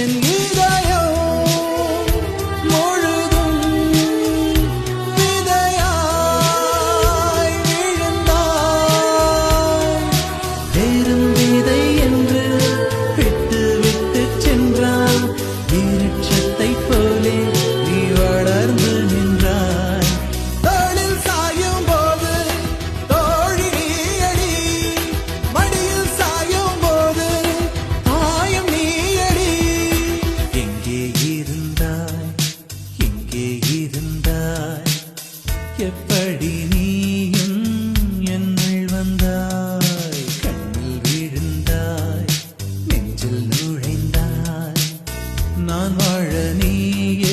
என் இதயம் முழுதும் விதையாய் விழுந்தாய். வெறும் விதை என்று விட்டு விட்டு சென்றாய். விருட்சத்தை போலே நீ வளர்ந்து நின்றாய். தோளில் சாயும் போது தோழி நீயடி, மடியில் சாயும் போது தாயம் நீயடி. எங்கே இருந்தாய், எங்கே இருந்தாய், எப்படி நீயும் என்னுள் வந்தாய். கண்ணில் விழுந்தாய், நெஞ்சில் நுழைந்தாய். நான் வாழ நீயே